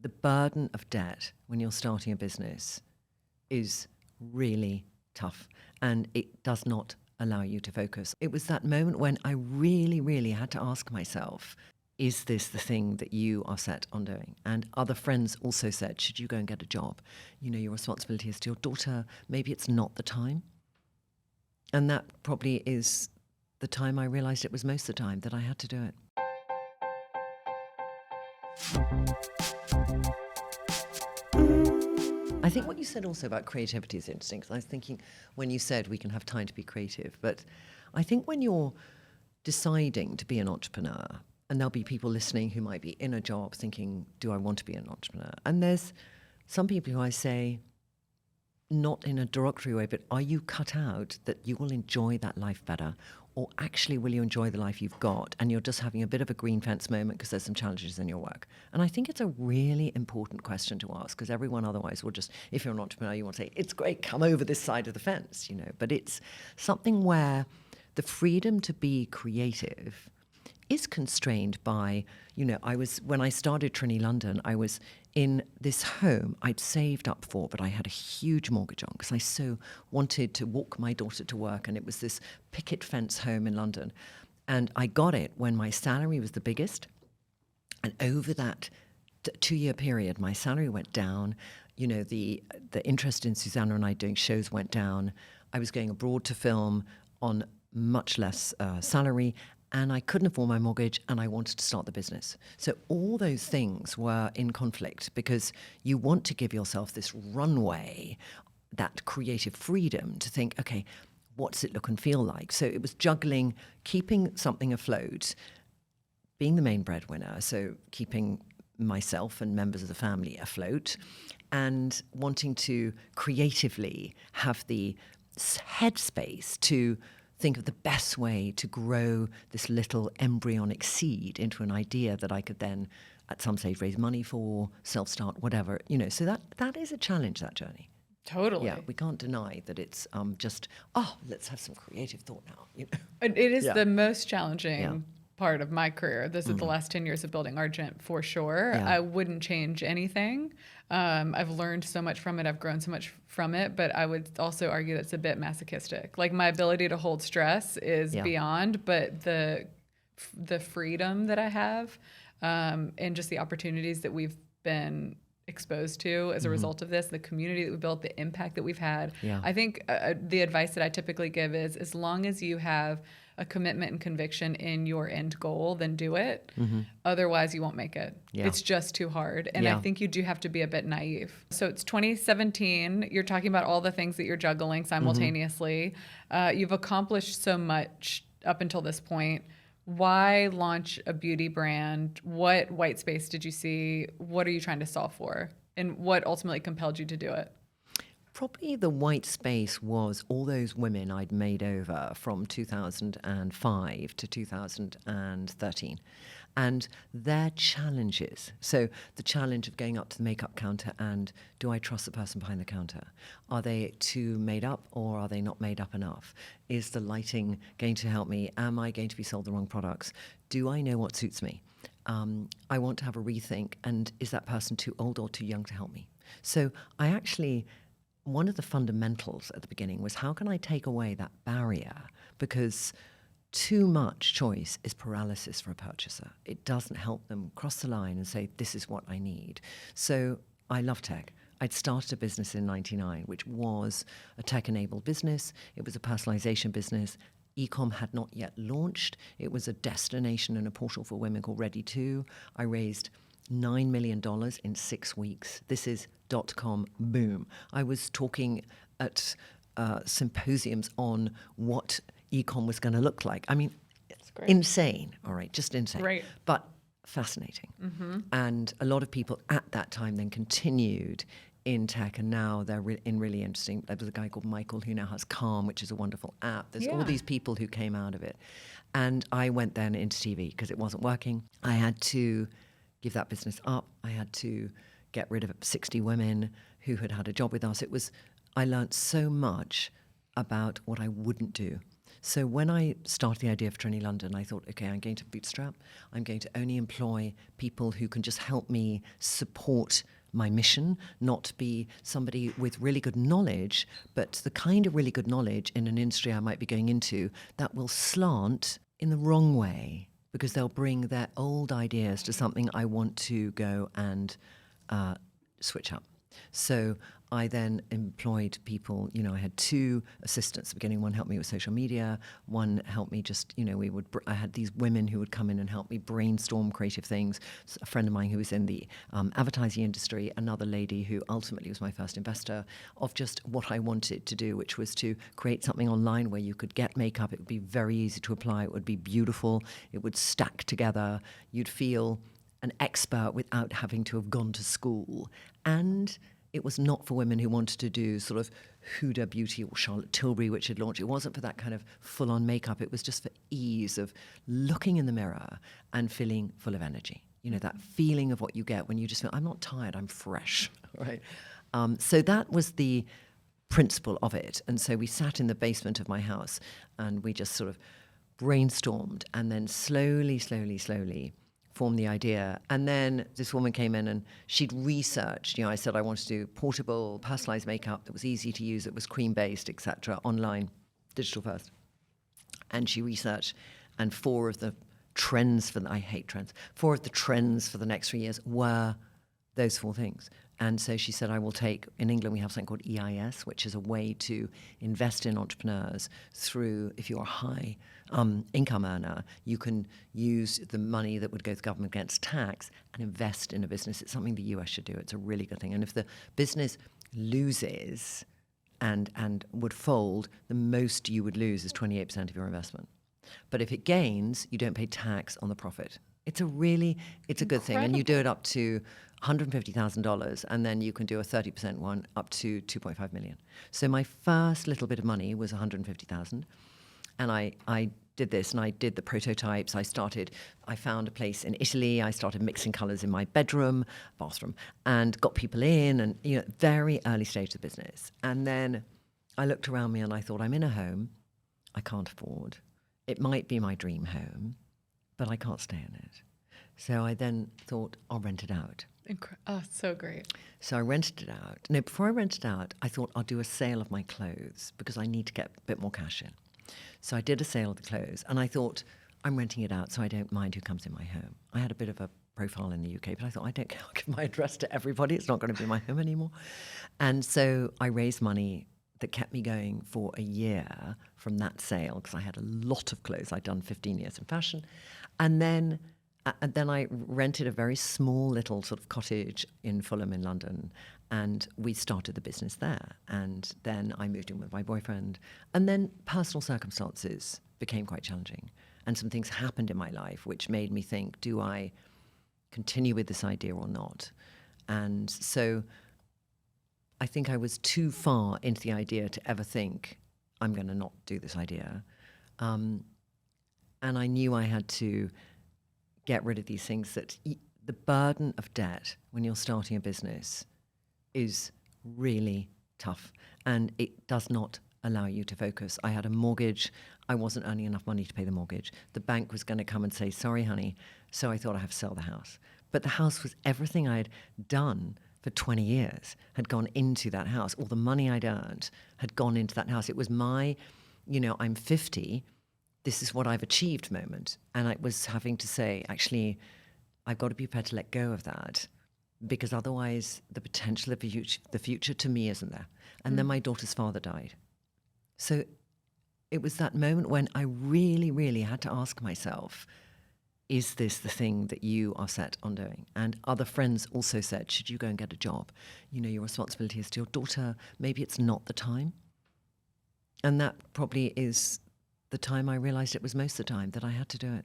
the burden of debt when you're starting a business is really tough, and it does not allow you to focus. It was that moment when I really, really had to ask myself, is this the thing that you are set on doing? And other friends also said, should you go and get a job? You know, your responsibility is to your daughter. Maybe it's not the time. And that probably is the time I realized it was most of the time that I had to do it. I think what you said also about creativity is interesting, because I was thinking when you said we can have time to be creative, but I think when you're deciding to be an entrepreneur, and there'll be people listening who might be in a job thinking, do I want to be an entrepreneur? And there's some people who I say, not in a derogatory way, but are you cut out that you will enjoy that life better? Or actually, will you enjoy the life you've got and you're just having a bit of a green fence moment because there's some challenges in your work? And I think it's a really important question to ask, because everyone otherwise will just, if you're an entrepreneur, you want to say, it's great, come over this side of the fence, you know. But it's something where the freedom to be creative is constrained by, you know, when I started Trinny London, I was in this home I'd saved up for, but I had a huge mortgage on because I so wanted to walk my daughter to work, and it was this picket fence home in London. And I got it when my salary was the biggest. And over that 2-year period, my salary went down. You know, the interest in Susanna and I doing shows went down. I was going abroad to film on much less salary, and I couldn't afford my mortgage, and I wanted to start the business. So all those things were in conflict, because you want to give yourself this runway, that creative freedom to think, okay, what's it look and feel like? So it was juggling, keeping something afloat, being the main breadwinner, so keeping myself and members of the family afloat, and wanting to creatively have the headspace to think of the best way to grow this little embryonic seed into an idea that I could then at some stage raise money for, self-start, whatever, you know. So that is a challenge, that journey. Totally. Yeah, we can't deny that it's just, let's have some creative thought now. You know? It is the most challenging part of my career. This is the last 10 years of building Argent, for sure. Yeah. I wouldn't change anything. I've learned so much from it. I've grown so much from it, but I would also argue that's a bit masochistic. Like, my ability to hold stress is beyond, but the freedom that I have, and just the opportunities that we've been exposed to as a result of this, the community that we built, the impact that we've had. Yeah. I think the advice that I typically give is, as long as you have a commitment and conviction in your end goal, then do it. Otherwise, you won't make it. Yeah. It's just too hard. And I think you do have to be a bit naive. So it's 2017. You're talking about all the things that you're juggling simultaneously. You've accomplished so much up until this point. Why launch a beauty brand? What white space did you see? What are you trying to solve for? And what ultimately compelled you to do it? Probably the white space was all those women I'd made over from 2005 to 2013, and their challenges. So the challenge of going up to the makeup counter and, do I trust the person behind the counter? Are they too made up, or are they not made up enough? Is the lighting going to help me? Am I going to be sold the wrong products? Do I know what suits me? I want to have a rethink, and is that person too old or too young to help me? So I actually... one of the fundamentals at the beginning was, how can I take away that barrier? Because too much choice is paralysis for a purchaser. It doesn't help them cross the line and say, this is what I need. So I love tech. I'd started a business in 99, which was a tech-enabled business. It was a personalization business. E-com had not yet launched. It was a destination and a portal for women called Ready2. I raised $9 million in 6 weeks. This is .com boom. I was talking at symposiums on what e-com was going to look like. I mean, insane, all right, just insane. Right. But fascinating. And a lot of people at that time then continued in tech, and now they're in really interesting. There was a guy called Michael who now has Calm, which is a wonderful app. There's all these people who came out of it. And I went then into TV because it wasn't working. I had to give that business up. I had to get rid of 60 women who had had a job with us. I learned so much about what I wouldn't do. So when I started the idea for Trinny London, I thought, okay, I'm going to bootstrap. I'm going to only employ people who can just help me support my mission, not be somebody with really good knowledge, but the kind of really good knowledge in an industry I might be going into that will slant in the wrong way, because they'll bring their old ideas to something I want to go and switch up. So I then employed people, I had 2 assistants at the beginning. One helped me with social media. One helped me just, I had these women who would come in and help me brainstorm creative things. So a friend of mine who was in the advertising industry, another lady who ultimately was my first investor, of just what I wanted to do, which was to create something online where you could get makeup. It would be very easy to apply. It would be beautiful. It would stack together. You'd feel an expert without having to have gone to school. And it was not for women who wanted to do sort of Huda Beauty or Charlotte Tilbury, which had launched. It wasn't for that kind of full-on makeup. It was just for ease of looking in the mirror and feeling full of energy. That feeling of what you get when you just feel, I'm not tired, I'm fresh, right? So that was the principle of it. And so we sat in the basement of my house and we just sort of brainstormed and then slowly formed the idea. And then this woman came in and she'd researched, I said I wanted to do portable, personalized makeup that was easy to use, that was cream-based, etc., online, digital first. And she researched, and 4 of the trends I hate trends, 4 of the trends for the next 3 years were those 4 things. And so she said, I will take, in England we have something called EIS, which is a way to invest in entrepreneurs through, if you're a high income earner, you can use the money that would go to the government against tax and invest in a business. It's something the US should do. It's a really good thing. And if the business loses and would fold, the most you would lose is 28% of your investment. But if it gains, you don't pay tax on the profit. It's a good thing. And you do it up to $150,000, and then you can do a 30% one up to 2.5 million. So my first little bit of money was 150,000. And I did this, and I did the prototypes. I found a place in Italy. I started mixing colors in my bathroom, and got people in, and very early stage of the business. And then I looked around me and I thought, I'm in a home I can't afford. It might be my dream home, but I can't stay in it. So I then thought, I'll rent it out. So great. So I rented it out. No, before I rented it out, I thought I'll do a sale of my clothes because I need to get a bit more cash in. So I did a sale of the clothes, and I thought, I'm renting it out so I don't mind who comes in my home. I had a bit of a profile in the UK, but I thought, I don't care, I'll give my address to everybody. It's not going to be my home anymore. And so I raised money that kept me going for a year from that sale, because I had a lot of clothes. I'd done 15 years in fashion. And then I rented a very small little sort of cottage in Fulham in London, and we started the business there. And then I moved in with my boyfriend. And then personal circumstances became quite challenging. And some things happened in my life which made me think, do I continue with this idea or not? And so I think I was too far into the idea to ever think, I'm going to not do this idea. And I knew I had to get rid of these things, that the burden of debt when you're starting a business is really tough, and it does not allow you to focus. I had a mortgage. I wasn't earning enough money to pay the mortgage. The bank was going to come and say, sorry, honey. So I thought I have to sell the house. But the house was everything I'd done for 20 years had gone into that house. All the money I'd earned had gone into that house. It was my, I'm 50, this is what I've achieved moment. And I was having to say, actually, I've got to be prepared to let go of that, because otherwise the potential of the future to me isn't there. And then my daughter's father died. So it was that moment when I really, really had to ask myself, is this the thing that you are set on doing? And other friends also said, should you go and get a job? Your responsibility is to your daughter. Maybe it's not the time. And that probably is the time I realized it was most of the time that I had to do it.